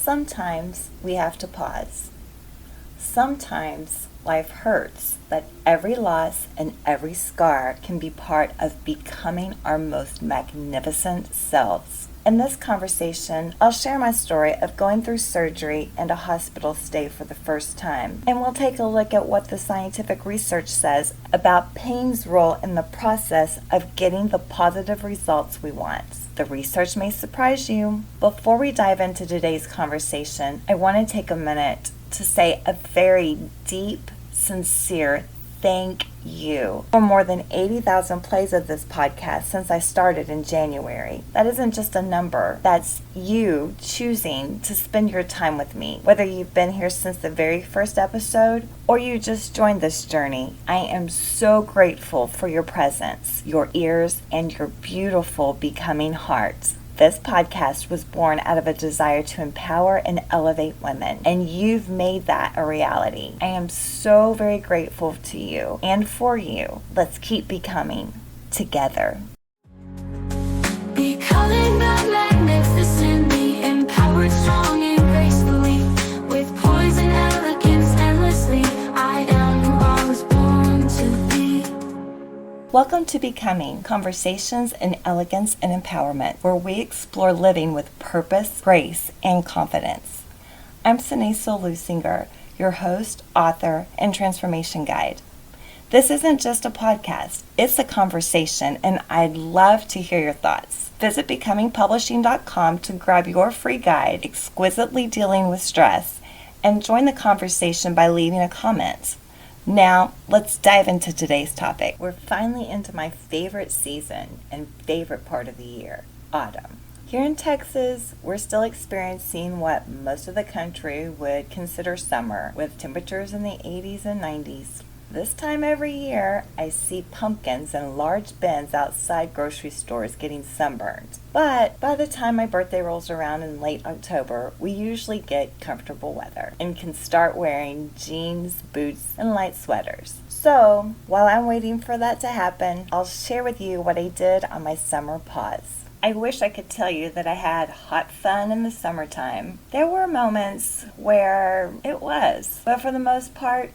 Sometimes we have to pause. Sometimes life hurts, but every loss and every scar can be part of becoming our most magnificent selves. In this conversation, I'll share my story of going through surgery and a hospital stay for the first time, and we'll take a look at what the scientific research says about pain's role in the process of getting the positive results we want. The research may surprise you. Before we dive into today's conversation, I want to take a minute to say a very deep, sincere thank you for more than 80,000 plays of this podcast since I started in January. That isn't just a number. That's you choosing to spend your time with me. Whether you've been here since the very first episode or you just joined this journey, I am so grateful for your presence, your ears, and your beautiful becoming heart. This podcast was born out of a desire to empower and elevate women, and you've made that a reality. I am so very grateful to you and for you. Let's keep becoming together. Becoming the magnificently empowered, strong and gracefully, with poise and elegance endlessly. I am who I was born to be. Welcome to Becoming, Conversations in Elegance and Empowerment, where we explore living with purpose, grace, and confidence. I'm Sanesa Lusinger, your host, author, and transformation guide. This isn't just a podcast, it's a conversation, and I'd love to hear your thoughts. Visit becomingpublishing.com to grab your free guide, Exquisitely Dealing with Stress, and join the conversation by leaving a comment. Now, let's dive into today's topic. We're finally into my favorite season and favorite part of the year, autumn. Here in Texas, we're still experiencing what most of the country would consider summer, with temperatures in the 80s and 90s. This time every year, I see pumpkins in large bins outside grocery stores getting sunburned. But by the time my birthday rolls around in late October, we usually get comfortable weather and can start wearing jeans, boots, and light sweaters. So, while I'm waiting for that to happen, I'll share with you what I did on my summer pause. I wish I could tell you that I had hot fun in the summertime. There were moments where it was, but for the most part,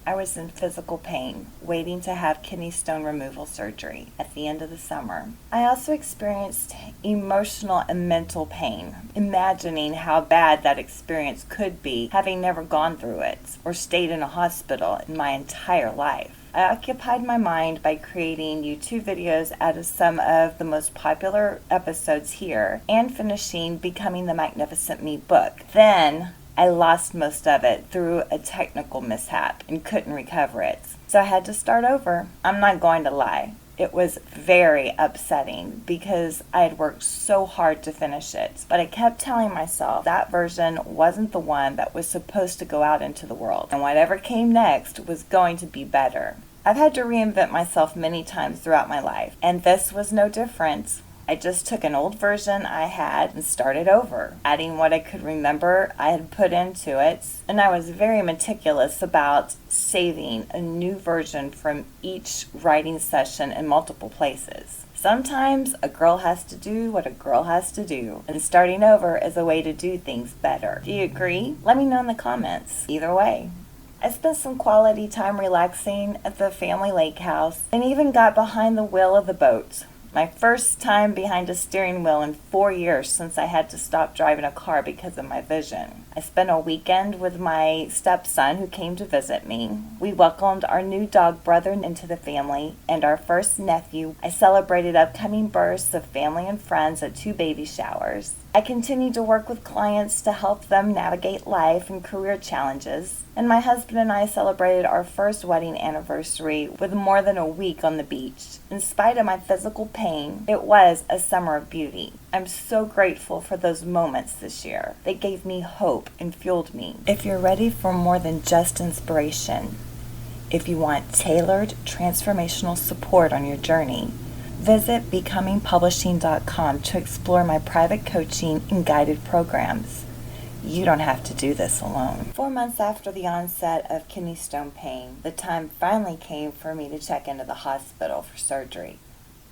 I was in physical pain, waiting to have kidney stone removal surgery at the end of the summer. I also experienced emotional and mental pain, imagining how bad that experience could be, having never gone through it or stayed in a hospital in my entire life. I occupied my mind by creating YouTube videos out of some of the most popular episodes here and finishing Becoming the Magnificent Me book. Then I lost most of it through a technical mishap and couldn't recover it. So I had to start over. I'm not going to lie. It was very upsetting because I had worked so hard to finish it. But I kept telling myself that version wasn't the one that was supposed to go out into the world. And whatever came next was going to be better. I've had to reinvent myself many times throughout my life, and this was no different. I just took an old version I had and started over, adding what I could remember I had put into it, and I was very meticulous about saving a new version from each writing session in multiple places. Sometimes a girl has to do what a girl has to do, and starting over is a way to do things better. Do you agree? Let me know in the comments. Either way. I spent some quality time relaxing at the family lake house and even got behind the wheel of the boat. My first time behind a steering wheel in 4 years since I had to stop driving a car because of my vision. I spent a weekend with my stepson who came to visit me. We welcomed our new dog brother into the family and our first nephew. I celebrated upcoming births of family and friends at 2 baby showers. I continued to work with clients to help them navigate life and career challenges. And my husband and I celebrated our first wedding anniversary with more than a week on the beach. In spite of my physical pain, it was a summer of beauty. I'm so grateful for those moments this year. They gave me hope and fueled me. If you're ready for more than just inspiration, if you want tailored transformational support on your journey, visit becomingpublishing.com to explore my private coaching and guided programs. You don't have to do this alone. 4 months after the onset of kidney stone pain, the time finally came for me to check into the hospital for surgery.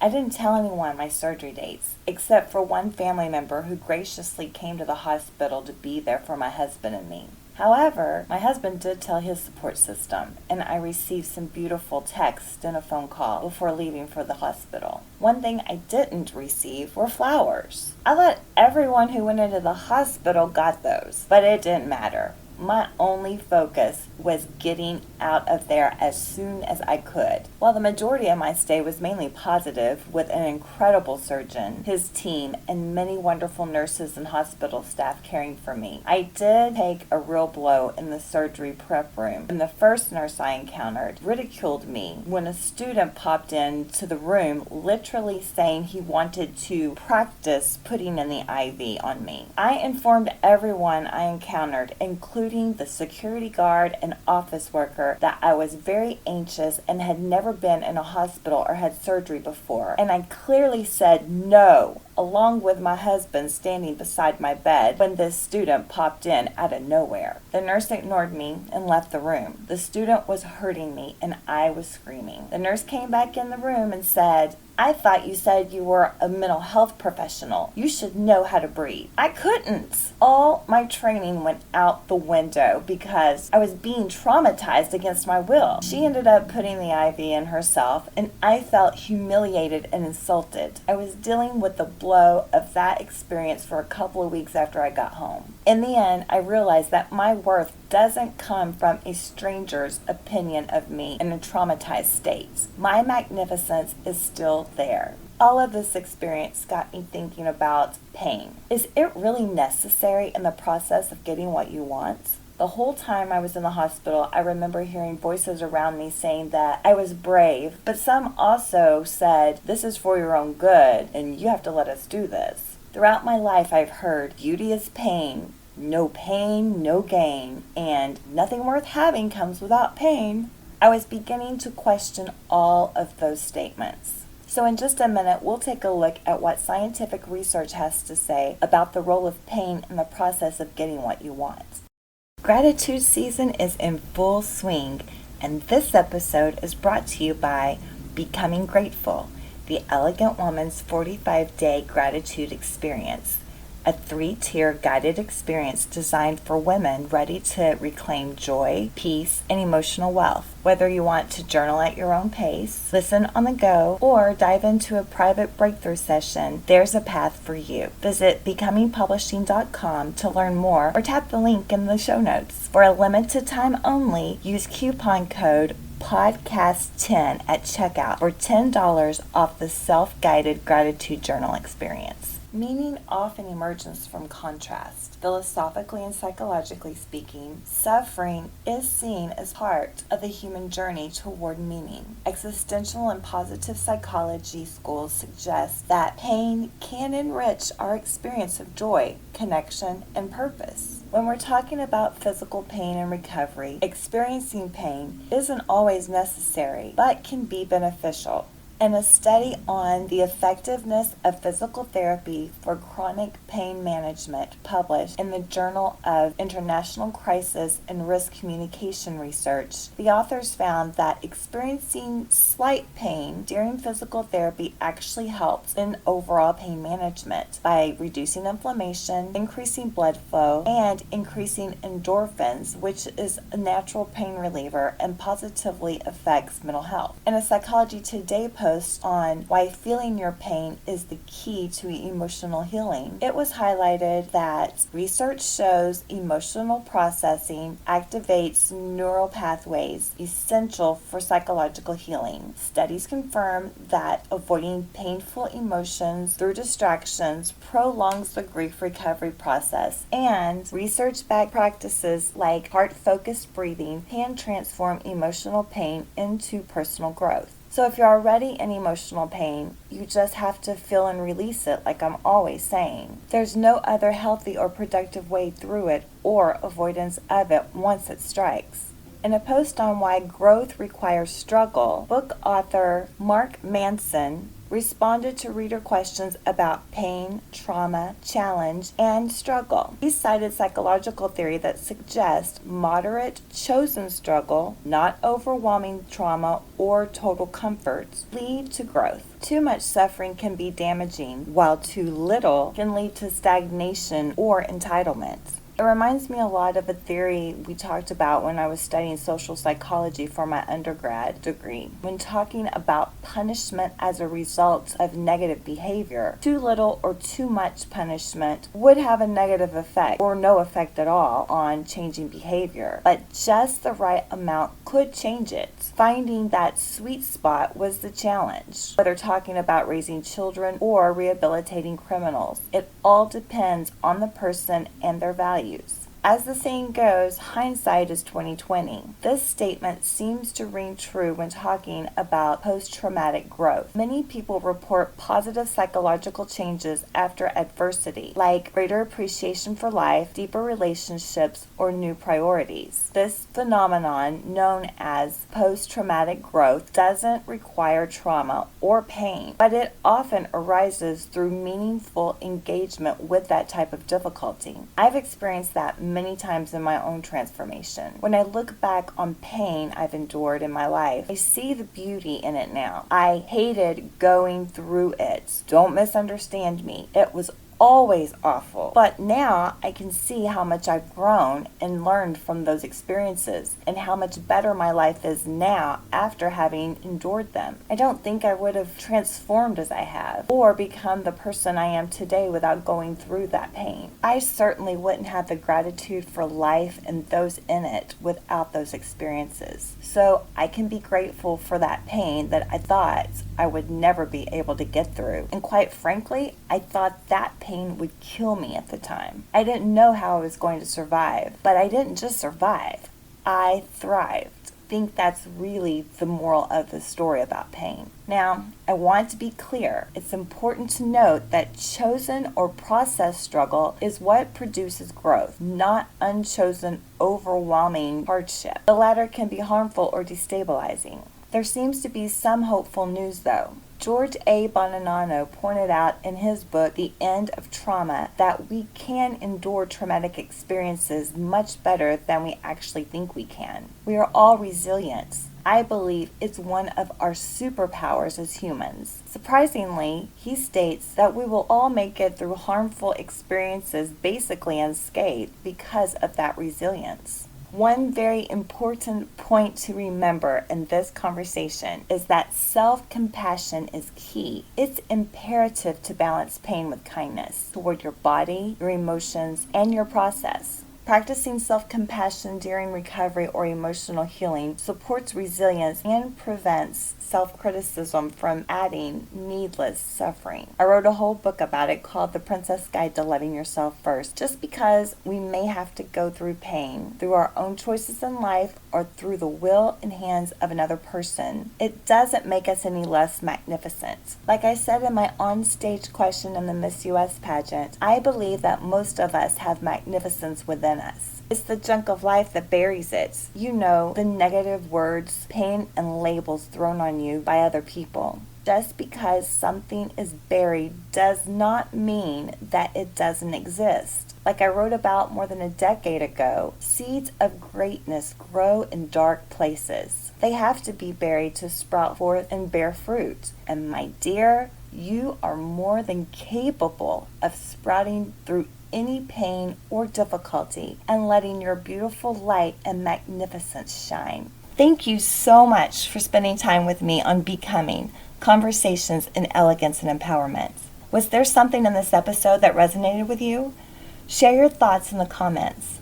I didn't tell anyone my surgery dates, except for one family member who graciously came to the hospital to be there for my husband and me. However, my husband did tell his support system, and I received some beautiful texts and a phone call before leaving for the hospital. One thing I didn't receive were flowers. I thought everyone who went into the hospital got those, but it didn't matter. My only focus was getting out of there as soon as I could. While the majority of my stay was mainly positive, with an incredible surgeon, his team, and many wonderful nurses and hospital staff caring for me, I did take a real blow in the surgery prep room. And the first nurse I encountered ridiculed me when a student popped into the room literally saying he wanted to practice putting in the IV on me. I informed everyone I encountered, including the security guard and office worker, that I was very anxious and had never been in a hospital or had surgery before. And I clearly said no, along with my husband standing beside my bed when this student popped in out of nowhere. The nurse ignored me and left the room. The student was hurting me and I was screaming. The nurse came back in the room and said, "I thought you said you were a mental health professional. You should know how to breathe." I couldn't. All my training went out the window because I was being traumatized against my will. She ended up putting the IV in herself, and I felt humiliated and insulted. I was dealing with the blow of that experience for a couple of weeks after I got home. In the end, I realized that my worth doesn't come from a stranger's opinion of me in a traumatized state. My magnificence is still there. All of this experience got me thinking about pain. Is it really necessary in the process of getting what you want? The whole time I was in the hospital, I remember hearing voices around me saying that I was brave, but some also said, "This is for your own good, and you have to let us do this." Throughout my life, I've heard, "Beauty is pain, no gain, and nothing worth having comes without pain." I was beginning to question all of those statements. So in just a minute, we'll take a look at what scientific research has to say about the role of pain in the process of getting what you want. Gratitude season is in full swing, and this episode is brought to you by Becoming Grateful, the Elegant Woman's 45-day gratitude experience, a 3-tier guided experience designed for women ready to reclaim joy, peace, and emotional wealth. Whether you want to journal at your own pace, listen on the go, or dive into a private breakthrough session, there's a path for you. Visit becomingpublishing.com to learn more or tap the link in the show notes. For a limited time only, use coupon code podcast10 at checkout for $10 off the self-guided gratitude journal experience. Meaning often emerges from contrast. Philosophically and psychologically speaking, suffering is seen as part of the human journey toward meaning. Existential and positive psychology schools suggest that pain can enrich our experience of joy, connection, and purpose. When we're talking about physical pain and recovery, experiencing pain isn't always necessary, but can be beneficial. And a study on the effectiveness of physical therapy for chronic pain management published in the Journal of International Crisis and Risk Communication Research, the authors found that experiencing slight pain during physical therapy actually helps in overall pain management by reducing inflammation, increasing blood flow, and increasing endorphins, which is a natural pain reliever and positively affects mental health. In a Psychology Today post on why feeling your pain is the key to emotional healing, it was highlighted that research shows emotional processing activates neural pathways essential for psychological healing. Studies confirm that avoiding painful emotions through distractions prolongs the grief recovery process, and research-backed practices like heart-focused breathing can transform emotional pain into personal growth. So if you're already in emotional pain, you just have to feel and release it, like I'm always saying. There's no other healthy or productive way through it or avoidance of it once it strikes. In a post on why growth requires struggle, book author Mark Manson responded to reader questions about pain, trauma, challenge, and struggle. He cited psychological theory that suggests moderate, chosen struggle, not overwhelming trauma or total comforts, lead to growth. Too much suffering can be damaging, while too little can lead to stagnation or entitlement. It reminds me a lot of a theory we talked about when I was studying social psychology for my undergrad degree. When talking about punishment as a result of negative behavior, too little or too much punishment would have a negative effect or no effect at all on changing behavior, but just the right amount could change it. Finding that sweet spot was the challenge, whether talking about raising children or rehabilitating criminals. It all depends on the person and their values. As the saying goes, hindsight is 20/20. This statement seems to ring true when talking about post-traumatic growth. Many people report positive psychological changes after adversity, like greater appreciation for life, deeper relationships, or new priorities. This phenomenon, known as post-traumatic growth, doesn't require trauma or pain, but it often arises through meaningful engagement with that type of difficulty. I've experienced that many times in my own transformation. When I look back on pain I've endured in my life, I see the beauty in it now. I hated going through it. Don't misunderstand me. It was always awful. But now I can see how much I've grown and learned from those experiences and how much better my life is now after having endured them. I don't think I would have transformed as I have or become the person I am today without going through that pain. I certainly wouldn't have the gratitude for life and those in it without those experiences. So I can be grateful for that pain that I thought I would never be able to get through. And quite frankly, I thought that pain would kill me at the time. I didn't know how I was going to survive, but I didn't just survive. I thrived. I think that's really the moral of the story about pain. Now, I want to be clear. It's important to note that chosen or processed struggle is what produces growth, not unchosen, overwhelming hardship. The latter can be harmful or destabilizing. There seems to be some hopeful news, though. George A. Bonanno pointed out in his book, The End of Trauma, that we can endure traumatic experiences much better than we actually think we can. We are all resilient. I believe it's one of our superpowers as humans. Surprisingly, he states that we will all make it through harmful experiences basically unscathed because of that resilience. One very important point to remember in this conversation is that self-compassion is key. It's imperative to balance pain with kindness toward your body, your emotions, and your process. Practicing self-compassion during recovery or emotional healing supports resilience and prevents self-criticism from adding needless suffering. I wrote a whole book about it called The Princess Guide to Loving Yourself First. Just because we may have to go through pain, through our own choices in life, or through the will and hands of another person, it doesn't make us any less magnificent. Like I said in my on-stage question in the Miss US pageant, I believe that most of us have magnificence within us. It's the junk of life that buries it. You know, the negative words, pain, and labels thrown on you by other people. Just because something is buried does not mean that it doesn't exist. Like I wrote about more than a decade ago, seeds of greatness grow in dark places. They have to be buried to sprout forth and bear fruit. And my dear, you are more than capable of sprouting through any pain or difficulty and letting your beautiful light and magnificence shine. Thank you so much for spending time with me on Becoming, Conversations in Elegance and Empowerment. Was there something in this episode that resonated with you? Share your thoughts in the comments.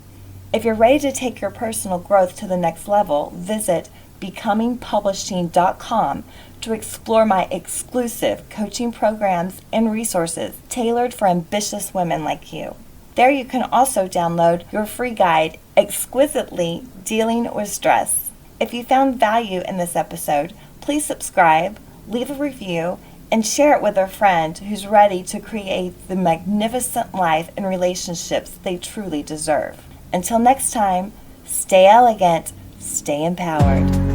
If you're ready to take your personal growth to the next level, visit becomingpublishing.com to explore my exclusive coaching programs and resources tailored for ambitious women like you. There you can also download your free guide, Exquisitely Dealing with Stress. If you found value in this episode, please subscribe, leave a review, and share it with a friend who's ready to create the magnificent life and relationships they truly deserve. Until next time, stay elegant, stay empowered.